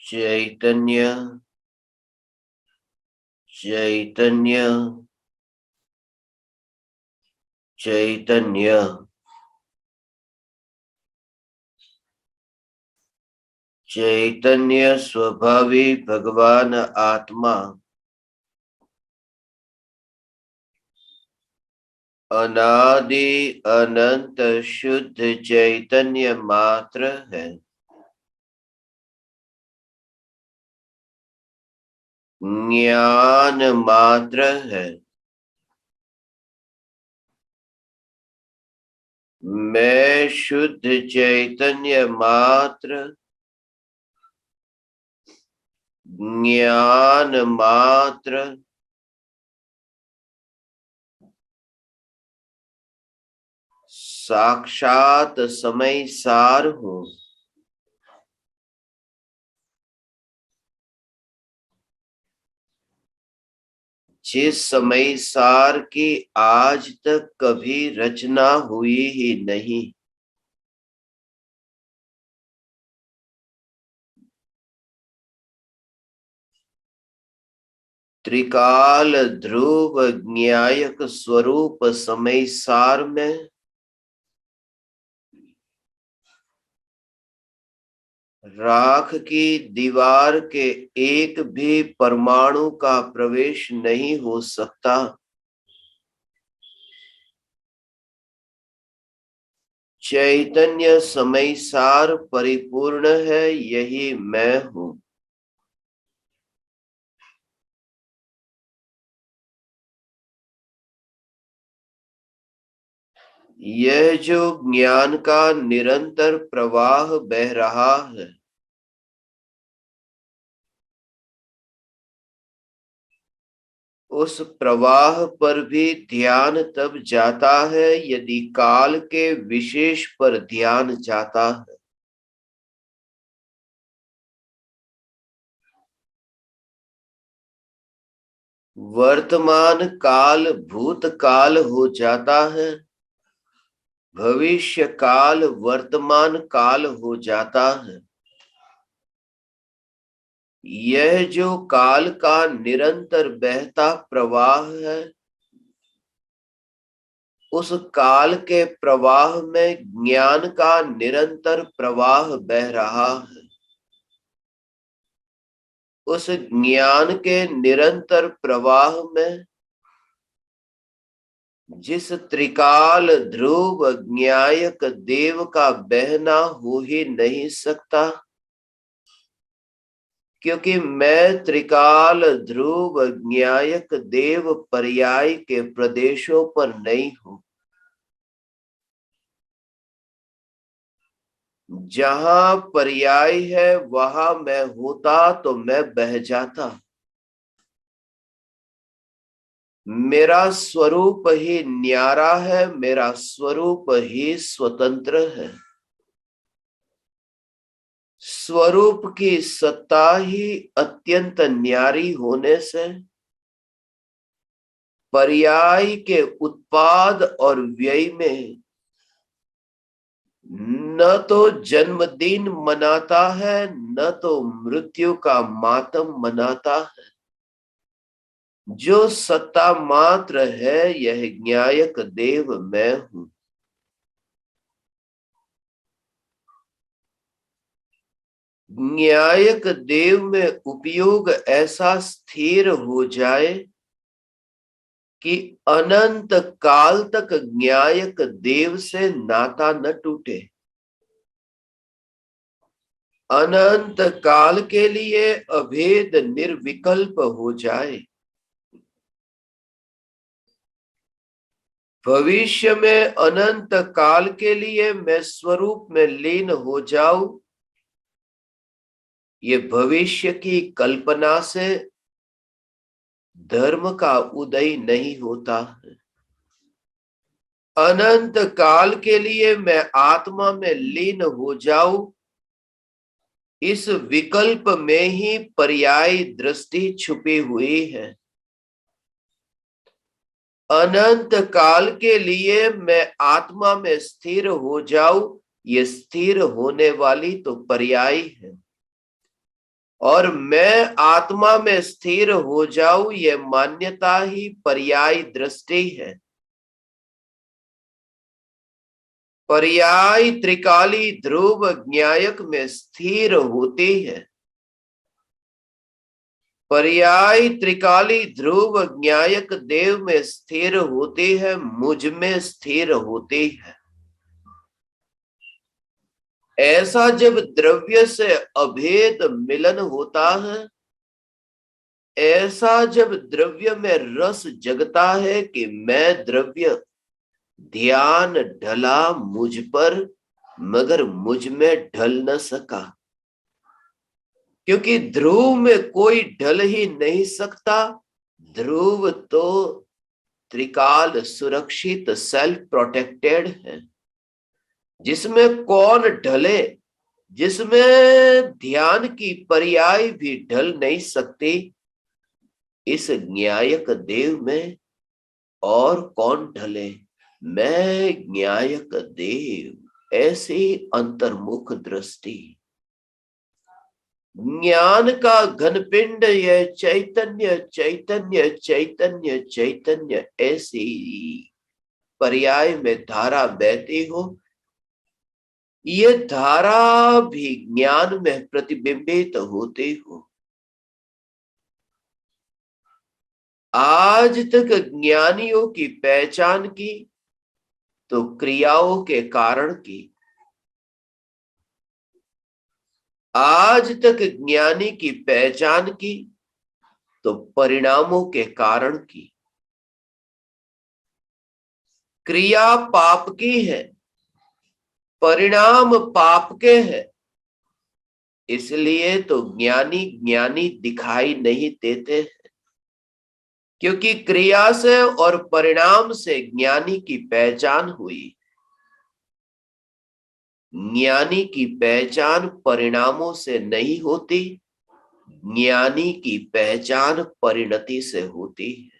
चैतन्य चैतन्य चैतन्य चैतन्य स्वभावी भगवान आत्मा अनादि अनंत शुद्ध चैतन्य मात्र है। ज्ञान मात्र है। मैं शुद्ध चैतन्य मात्र, ज्ञान मात्र, साक्षात समय सार हूं। जिस समय सार की आज तक कभी रचना हुई ही नहीं। त्रिकाल ध्रुव ज्ञायक स्वरूप समय सार में राख की दीवार के एक भी परमाणु का प्रवेश नहीं हो सकता। चैतन्य समय सार परिपूर्ण है, यही मैं हूं। यह जो ज्ञान का निरंतर प्रवाह बह रहा है, उस प्रवाह पर भी ध्यान तब जाता है यदि काल के विशेष पर ध्यान जाता है। वर्तमान काल भूतकाल हो जाता है, भविष्य काल वर्तमान काल हो जाता है। यह जो काल का निरंतर बहता प्रवाह है, उस काल के प्रवाह में ज्ञान का निरंतर प्रवाह बह रहा है। उस ज्ञान के निरंतर प्रवाह में जिस त्रिकाल ध्रुव ज्ञायक देव का बहना हो ही नहीं सकता, क्योंकि मैं त्रिकाल ध्रुव ज्ञायक देव पर्याय के प्रदेशों पर नहीं हूं। जहां पर्याय है वहां मैं होता तो मैं बह जाता। मेरा स्वरूप ही न्यारा है, मेरा स्वरूप ही स्वतंत्र है। स्वरूप की सत्ता ही अत्यंत न्यारी होने से पर्याय के उत्पाद और व्यय में न तो जन्मदिन मनाता है, न तो मृत्यु का मातम मनाता है। जो सत्ता मात्र है यह ज्ञायक देव मैं हूं। ज्ञायक देव में उपयोग ऐसा स्थिर हो जाए कि अनंत काल तक ज्ञायक देव से नाता न टूटे। अनंत काल के लिए अभेद निर्विकल्प हो जाए। भविष्य में अनंत काल के लिए मैं स्वरूप में लीन हो जाऊं, ये भविष्य की कल्पना से धर्म का उदय नहीं होता है। अनंत काल के लिए मैं आत्मा में लीन हो जाऊं, इस विकल्प में ही पर्याय दृष्टि छुपी हुई है। अनंत काल के लिए मैं आत्मा में स्थिर हो जाऊं, ये स्थिर होने वाली तो पर्याय है। और मैं आत्मा में स्थिर हो जाऊं, यह मान्यता ही पर्याय दृष्टि है। पर्याय त्रिकाली ध्रुव ज्ञायक में स्थिर होती है। पर्याय त्रिकाली ध्रुव ज्ञायक देव में स्थिर होती है, मुझ में स्थिर होती है। ऐसा जब द्रव्य से अभेद मिलन होता है, ऐसा जब द्रव्य में रस जगता है कि मैं द्रव्य, ध्यान ढला मुझ पर मगर मुझ में ढल न सका, क्योंकि ध्रुव में कोई ढल ही नहीं सकता। ध्रुव तो त्रिकाल सुरक्षित सेल्फ प्रोटेक्टेड है, जिसमें कौन ढले, जिसमें ध्यान की पर्याय भी ढल नहीं सकती। इस न्यायक देव में और कौन ढले, मैं न्यायक देव। ऐसी अंतर्मुख दृष्टि, ज्ञान का घनपिंड, यह चैतन्य चैतन्य चैतन्य चैतन्य ऐसी पर्याय में धारा बहती हो, ये धारा भी ज्ञान में प्रतिबिंबित होती हो। आज तक ज्ञानियों की पहचान की तो क्रियाओं के कारण की, आज तक ज्ञानी की पहचान की तो परिणामों के कारण की। क्रिया पाप की है, परिणाम पाप के हैं, इसलिए तो ज्ञानी ज्ञानी दिखाई नहीं देते, क्योंकि क्रिया से और परिणाम से ज्ञानी की पहचान हुई। ज्ञानी की पहचान परिणामों से नहीं होती, ज्ञानी की पहचान परिणति से होती है।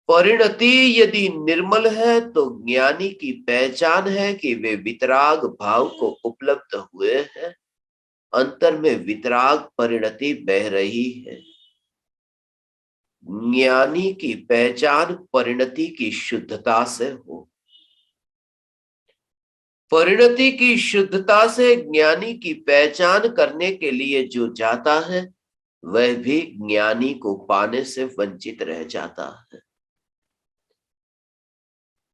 परिणति यदि निर्मल है तो ज्ञानी की पहचान है कि वे वितराग भाव को उपलब्ध हुए हैं, अंतर में वितराग परिणति बह रही है। ज्ञानी की पहचान परिणति की शुद्धता से हो, परिणति की शुद्धता से ज्ञानी की पहचान करने के लिए जो जाता है वह भी ज्ञानी को पाने से वंचित रह जाता है,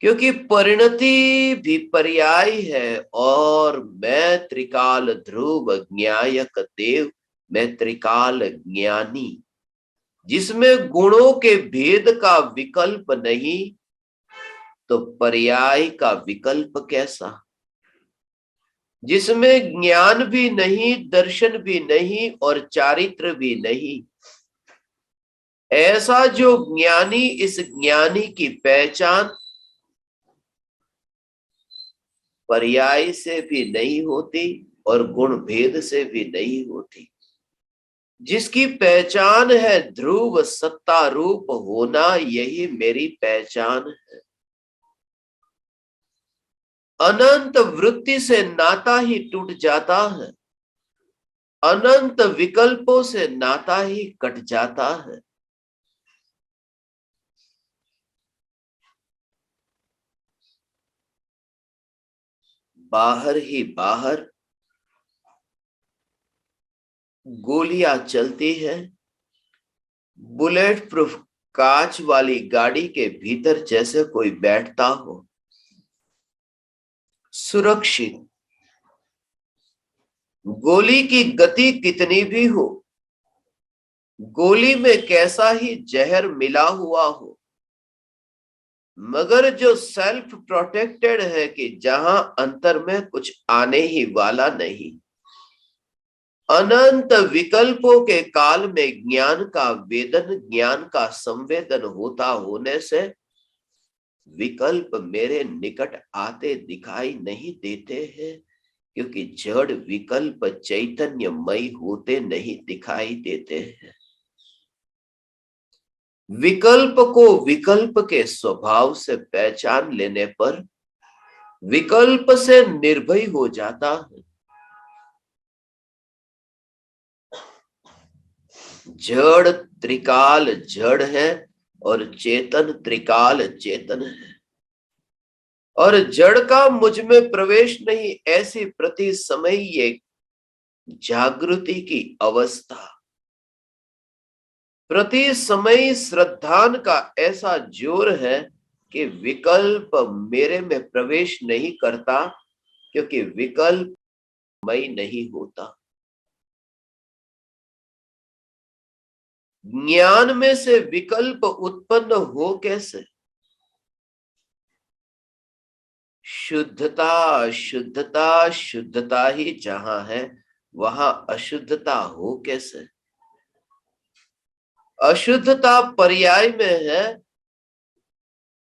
क्योंकि परिणति भी पर्याय है। और मैं त्रिकाल ध्रुव ज्ञायक देव, मैं त्रिकाल ज्ञानी, जिसमें गुणों के भेद का विकल्प नहीं, तो पर्याय का विकल्प कैसा, जिसमें ज्ञान भी नहीं, दर्शन भी नहीं और चारित्र भी नहीं। ऐसा जो ज्ञानी, इस ज्ञानी की पहचान पर्याय से भी नहीं होती और गुण भेद से भी नहीं होती, जिसकी पहचान है ध्रुव सत्ता रूप होना, यही मेरी पहचान है। अनंत वृत्ति से नाता ही टूट जाता है, अनंत विकल्पों से नाता ही कट जाता है। बाहर ही बाहर गोलियां चलती है, बुलेट प्रूफ कांच वाली गाड़ी के भीतर जैसे कोई बैठता हो, सुरक्षित। गोली की गति कितनी भी हो, गोली में कैसा ही जहर मिला हुआ हो, मगर जो सेल्फ प्रोटेक्टेड है कि जहां अंतर में कुछ आने ही वाला नहीं, अनंत विकल्पों के काल में ज्ञान का वेदन, ज्ञान का संवेदन होता होने से विकल्प मेरे निकट आते दिखाई नहीं देते हैं, क्योंकि जड़ विकल्प चैतन्यमय होते नहीं दिखाई देते हैं। विकल्प को विकल्प के स्वभाव से पहचान लेने पर विकल्प से निर्भय हो जाता है। जड़ त्रिकाल जड़ है और चेतन त्रिकाल चेतन है, और जड़ का मुझ में प्रवेश नहीं, ऐसी प्रति समय ये जागृति की अवस्था, प्रति समय श्रद्धान का ऐसा जोर है कि विकल्प मेरे में प्रवेश नहीं करता, क्योंकि विकल्प मई नहीं होता। ज्ञान में से विकल्प उत्पन्न हो कैसे? शुद्धता शुद्धता शुद्धता ही जहां है वहां अशुद्धता हो कैसे? अशुद्धता पर्याय में है,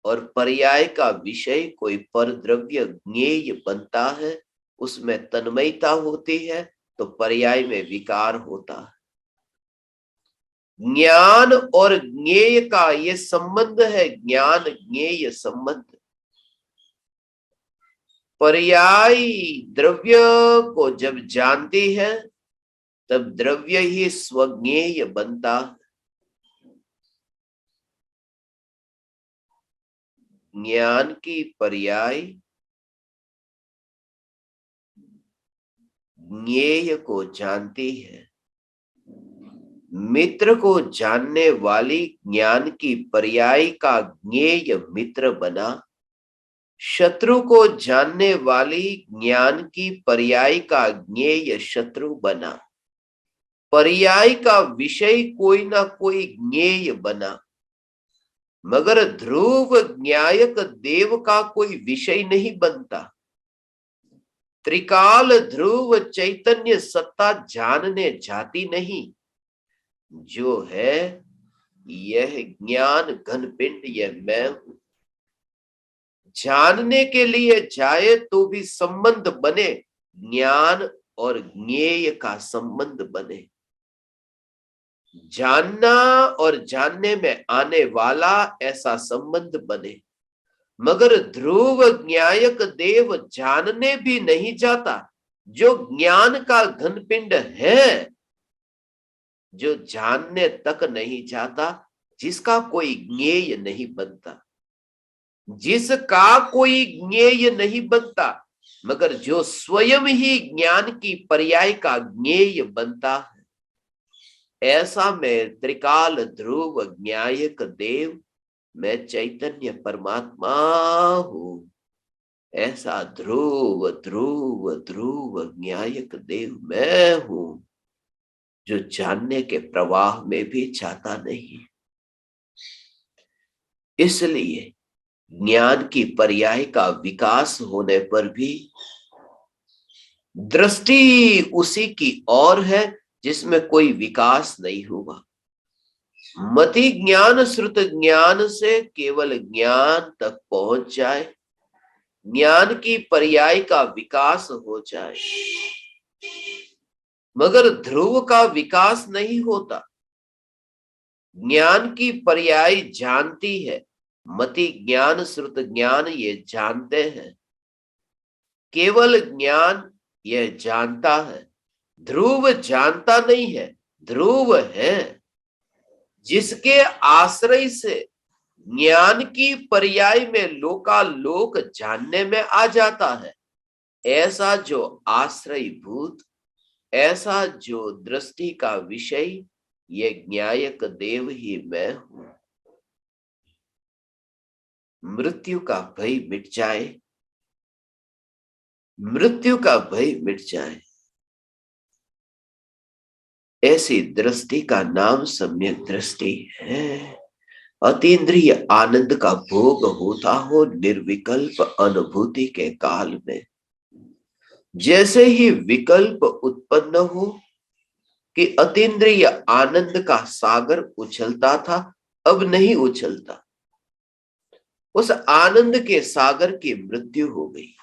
और पर्याय का विषय कोई परद्रव्य ज्ञेय बनता है, उसमें तन्मयता होती है, तो पर्याय में विकार होता है। ज्ञान और ज्ञेय का ये संबंध है, ज्ञान ज्ञेय संबंध। पर्याय द्रव्य को जब जानती है तब द्रव्य ही स्वज्ञेय बनता है। ज्ञान की पर्याय ज्ञेय को जानती है। मित्र को जानने वाली ज्ञान की पर्याय का ज्ञेय मित्र बना, शत्रु को जानने वाली ज्ञान की पर्याय का ज्ञेय शत्रु बना। पर्याय का विषय कोई ना कोई ज्ञेय बना, मगर ध्रुव ज्ञायक देव का कोई विषय नहीं बनता। त्रिकाल ध्रुव चैतन्य सत्ता जानने जाती नहीं, जो है यह ज्ञान घनपिंड, यह मैं हूं। जानने के लिए जाए तो भी संबंध बने, ज्ञान और ज्ञेय का संबंध बने। जानना और जानने में आने वाला ऐसा संबंध बने, मगर ध्रुव ज्ञायक देव जानने भी नहीं जाता, जो ज्ञान का घनपिंड है, जो जानने तक नहीं जाता, जिसका कोई ज्ञेय नहीं बनता, जिसका कोई ज्ञेय नहीं बनता, मगर जो स्वयं ही ज्ञान की पर्याय का ज्ञेय बनता है, ऐसा मैं त्रिकाल ध्रुव ज्ञायक देव, मैं चैतन्य परमात्मा हूं। ऐसा ध्रुव ध्रुव ध्रुव ज्ञायक देव मैं हूं, जो जानने के प्रवाह में भी जाता नहीं। इसलिए ज्ञान की पर्याय का विकास होने पर भी दृष्टि उसी की ओर है जिसमें कोई विकास नहीं हुआ। मति ज्ञान श्रुत ज्ञान से केवल ज्ञान तक पहुंच जाए, ज्ञान की पर्याय का विकास हो जाए, मगर ध्रुव का विकास नहीं होता। ज्ञान की पर्याय जानती है, मति ज्ञान श्रुत ज्ञान ये जानते हैं, केवल ज्ञान यह जानता है। ध्रुव जानता नहीं है, ध्रुव है, जिसके आश्रय से ज्ञान की पर्याय में लोकालोक जानने में आ जाता है। ऐसा जो आश्रय भूत, ऐसा जो दृष्टि का विषय, ये ज्ञायक देव ही मैं हूं। मृत्यु का भय मिट जाए, मृत्यु का भय मिट जाए, ऐसी दृष्टि का नाम सम्यक दृष्टि है। अतीन्द्रिय आनंद का भोग होता हो निर्विकल्प अनुभूति के काल में। जैसे ही विकल्प उत्पन्न हो कि अतीन्द्रिय आनंद का सागर उछलता था, अब नहीं उछलता, उस आनंद के सागर की मृत्यु हो गई।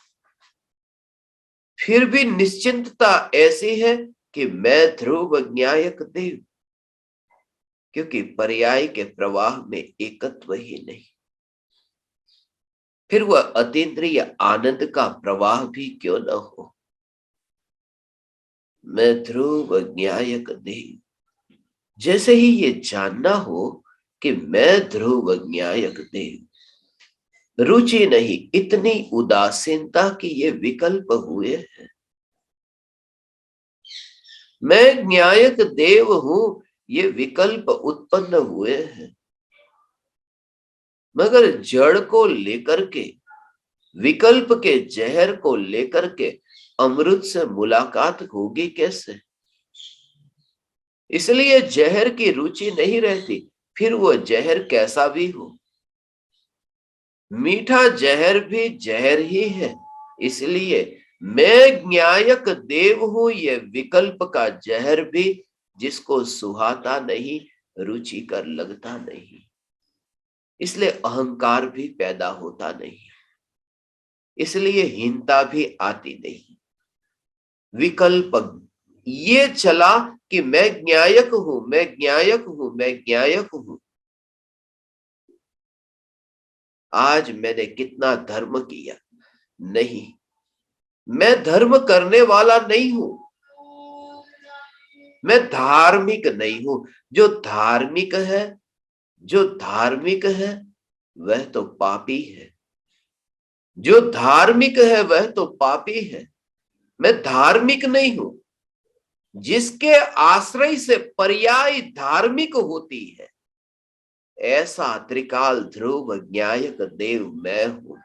फिर भी निश्चिंतता ऐसी है कि मैं ध्रुव ज्ञायक देव, क्योंकि पर्याय के प्रवाह में एकत्व ही नहीं। फिर वह अतीन्द्रिय आनंद का प्रवाह भी क्यों न हो, मैं ध्रुव ज्ञायक देव, जैसे ही ये जानना हो कि मैं ध्रुव ज्ञायक देव, रुचि नहीं, इतनी उदासीनता की ये विकल्प हुए हैं। मैं ज्ञायक देव हूं, ये विकल्प उत्पन्न हुए हैं। मगर जड़ को लेकर के, विकल्प के जहर को लेकर के अमृत से मुलाकात होगी कैसे? इसलिए जहर की रुचि नहीं रहती, फिर वो जहर कैसा भी हो। मीठा जहर भी जहर ही है। इसलिए मैं ज्ञायक देव हूं, ये विकल्प का जहर भी जिसको सुहाता नहीं, रुचिकर लगता नहीं, इसलिए अहंकार भी पैदा होता नहीं, इसलिए हीनता भी आती नहीं। विकल्प ये चला कि मैं ज्ञायक हूं, मैं ज्ञायक हूं, मैं ज्ञायक हूं। आज मैंने कितना धर्म किया, नहीं, मैं धर्म करने वाला नहीं हूं, मैं धार्मिक नहीं हूं। जो धार्मिक है, जो धार्मिक है वह तो पापी है, जो धार्मिक है वह तो पापी है। मैं धार्मिक नहीं हूं। जिसके आश्रय से पर्याय धार्मिक होती है, ऐसा त्रिकाल ध्रुव ज्ञायक देव मैं हूं।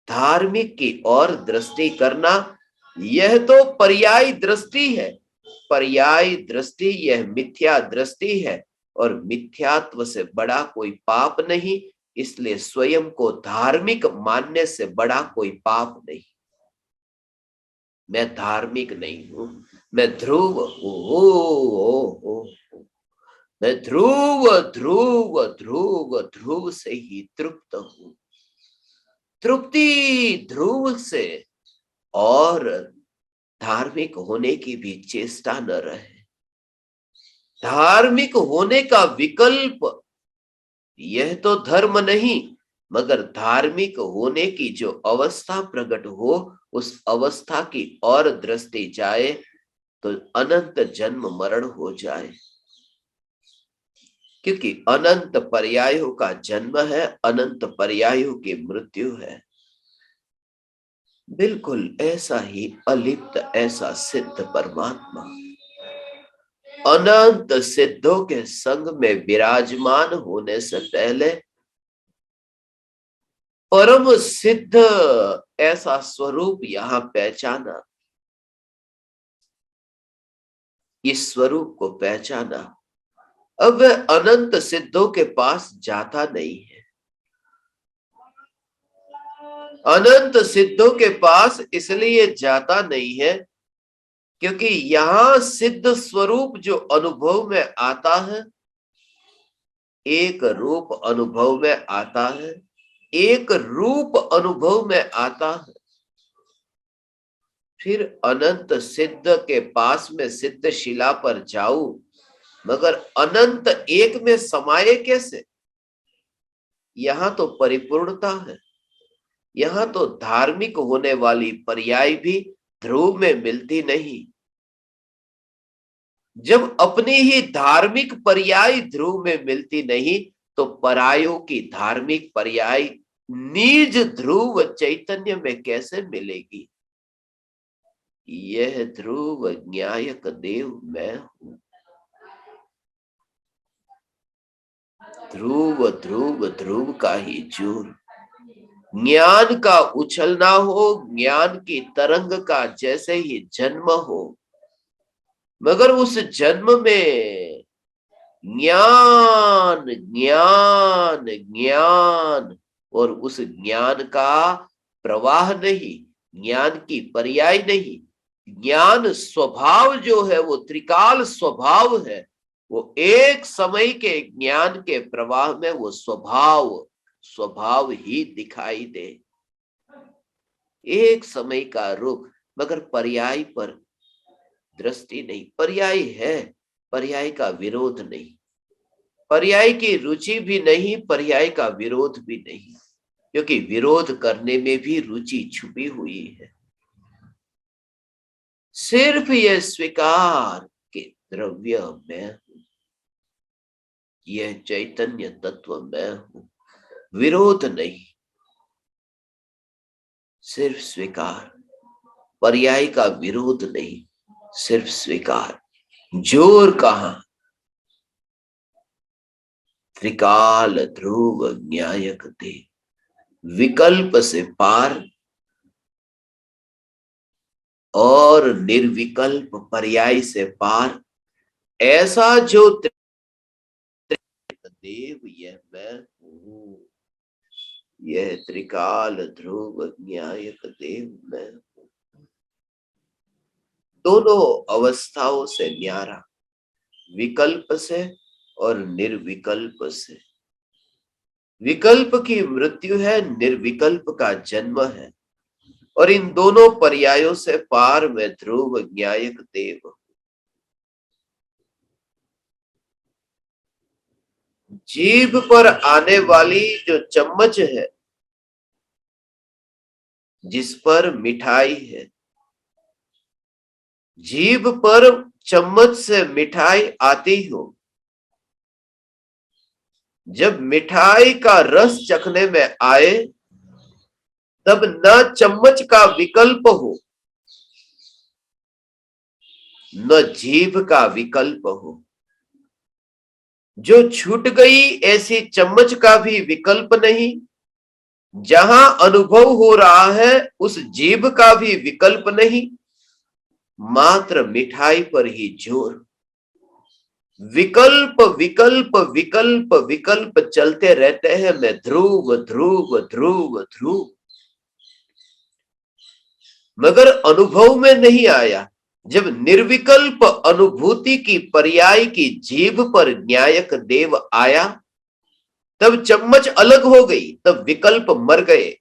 धार्मिक की ओर दृष्टि करना यह तो पर्याय दृष्टि है। पर्याय दृष्टि यह मिथ्या दृष्टि है, और मिथ्यात्व से बड़ा कोई पाप नहीं। इसलिए स्वयं को धार्मिक मानने से बड़ा कोई पाप नहीं। मैं धार्मिक नहीं हूं, मैं ध्रुव हूं। मैं ध्रुव ध्रुव ध्रुव ध्रुव से ही तृप्त हूं। तृप्ति ध्रुव से, और धार्मिक होने की भी चेष्टा न रहे। धार्मिक होने का विकल्प यह तो धर्म नहीं, मगर धार्मिक होने की जो अवस्था प्रकट हो, उस अवस्था की ओर दृष्टि जाए तो अनंत जन्म मरण हो जाए। क्योंकि अनंत पर्यायों का जन्म है, अनंत पर्यायों की मृत्यु है। बिल्कुल ऐसा ही अलिप्त, ऐसा सिद्ध परमात्मा अनंत सिद्धों के संग में विराजमान होने से पहले परम सिद्ध ऐसा स्वरूप यहां पहचाना। इस स्वरूप को पहचाना, अब वह अनंत सिद्धों के पास जाता नहीं है। अनंत सिद्धों के पास इसलिए जाता नहीं है क्योंकि यहां सिद्ध स्वरूप जो अनुभव में आता है, एक रूप अनुभव में आता है, एक रूप अनुभव में आता है। फिर अनंत सिद्ध के पास में सिद्ध शिला पर जाऊं, मगर अनंत एक में समाये कैसे? यहां तो परिपूर्णता है। यहां तो धार्मिक होने वाली पर्याय भी ध्रुव में मिलती नहीं। जब अपनी ही धार्मिक पर्याय ध्रुव में मिलती नहीं, तो परायों की धार्मिक पर्याय निज ध्रुव चैतन्य में कैसे मिलेगी? यह ध्रुव ज्ञायक देव मैं हूं। ध्रुव ध्रुव ध्रुव का ही चूर। ज्ञान का उछलना हो, ज्ञान की तरंग का जैसे ही जन्म हो, मगर उस जन्म में ज्ञान ज्ञान ज्ञान, और उस ज्ञान का प्रवाह नहीं, ज्ञान की पर्याय नहीं। ज्ञान स्वभाव जो है वो त्रिकाल स्वभाव है। वो एक समय के ज्ञान के प्रवाह में वो स्वभाव स्वभाव ही दिखाई दे, एक समय का रूप, मगर पर्याय पर दृष्टि नहीं। पर्याय है, पर्याय का विरोध नहीं, पर्याय की रुचि भी नहीं, पर्याय का विरोध भी नहीं, क्योंकि विरोध करने में भी रुचि छुपी हुई है। सिर्फ यह स्वीकार कि द्रव्य मैं हूं, यह चैतन्य तत्व मैं हूं। विरोध नहीं, सिर्फ स्वीकार। पर्याय का विरोध नहीं, सिर्फ स्वीकार। जोर कहां? त्रिकाल ध्रुव न्यायक दे। विकल्प से पार और निर्विकल्प पर्याय से पार, ऐसा जो देव यह मैं हूं। यह त्रिकाल ध्रुव न्यायक देव मैं हूं। दोनों अवस्थाओं से न्यारा, विकल्प से और निर्विकल्प से। विकल्प की मृत्यु है, निर्विकल्प का जन्म है, और इन दोनों पर्यायों से पार में ध्रुव न्यायक देव। जीभ पर आने वाली जो चम्मच है, जिस पर मिठाई है, जीभ पर चम्मच से मिठाई आती हो, जब मिठाई का रस चखने में आए, तब न चम्मच का विकल्प हो, न जीभ का विकल्प हो। जो छूट गई ऐसी चम्मच का भी विकल्प नहीं। जहां अनुभव हो रहा है उस जीभ का भी विकल्प नहीं, मात्र मिठाई पर ही जोर। विकल्प विकल्प विकल्प विकल्प चलते रहते हैं। मैं ध्रुव ध्रुव ध्रुव ध्रुव, मगर अनुभव में नहीं आया। जब निर्विकल्प अनुभूति की पर्याय की जीभ पर न्यायक देव आया, तब चम्मच अलग हो गई, तब विकल्प मर गए।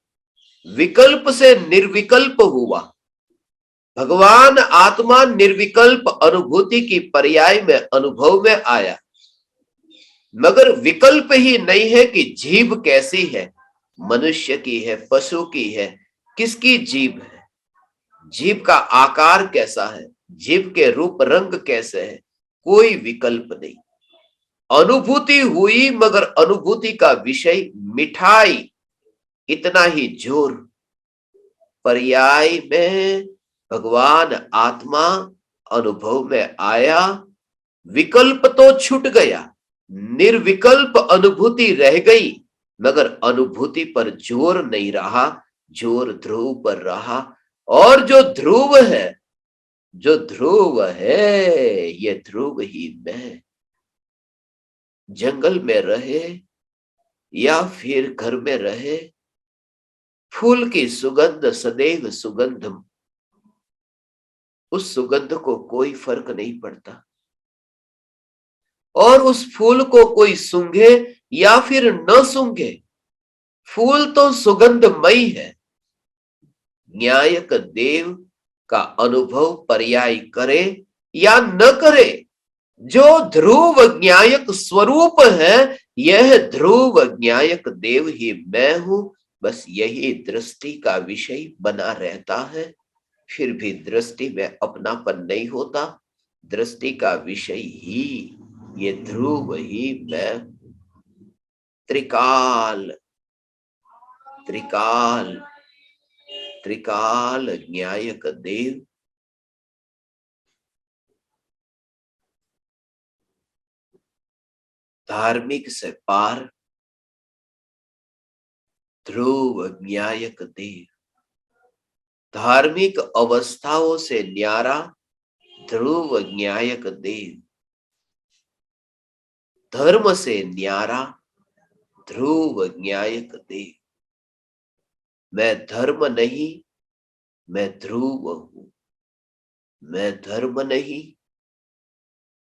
विकल्प से निर्विकल्प हुआ। भगवान आत्मा निर्विकल्प अनुभूति की पर्याय में अनुभव में आया, मगर विकल्प ही नहीं है कि जीभ कैसी है। मनुष्य की है, पशु की है, किसकी जीभ है, जीभ का आकार कैसा है, जीभ के रूप रंग कैसे है, कोई विकल्प नहीं। अनुभूति हुई, मगर अनुभूति का विषय मिठाई, इतना ही जोर। पर्याय में भगवान आत्मा अनुभव में आया, विकल्प तो छूट गया, निर्विकल्प अनुभूति रह गई, मगर अनुभूति पर जोर नहीं रहा, जोर ध्रुव पर रहा। और जो ध्रुव है, जो ध्रुव है, ये ध्रुव ही मैं। जंगल में रहे या फिर घर में रहे, फूल की सुगंध सदैव सुगंध, उस सुगंध को कोई फर्क नहीं पड़ता। और उस फूल को कोई सूंघे या फिर न सूंघे, फूल तो सुगंधमयी है। न्यायक देव का अनुभव पर्याय करे या न करे, जो ध्रुव न्यायक स्वरूप है, यह ध्रुव न्यायक देव ही मैं हूं। बस यही दृष्टि का विषय बना रहता है। फिर भी दृष्टि में अपनापन नहीं होता। दृष्टि का विषय ही ये ध्रुव ही मैं हूं। त्रिकाल त्रिकाल त्रिकाल न्यायक देव, धार्मिक से पार, ध्रुव न्यायक देव। धार्मिक अवस्थाओं से न्यारा, ध्रुव न्यायक देव। धर्म से न्यारा, ध्रुव न्यायक देव। मैं धर्म नहीं, मैं ध्रुव हूं। मैं धर्म नहीं,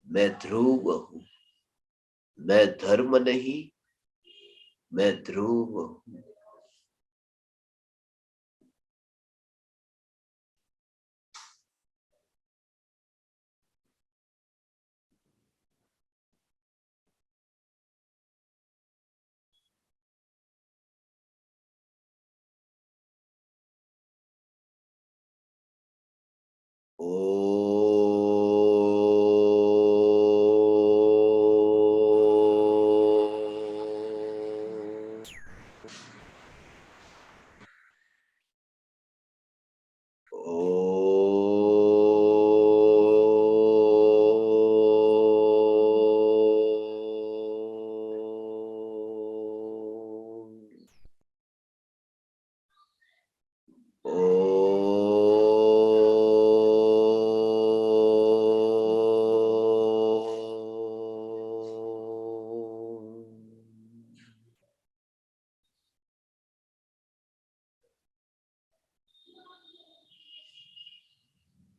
मैं ध्रुव हूं। मैं धर्म नहीं, मैं ध्रुव हूं। ओ, ओ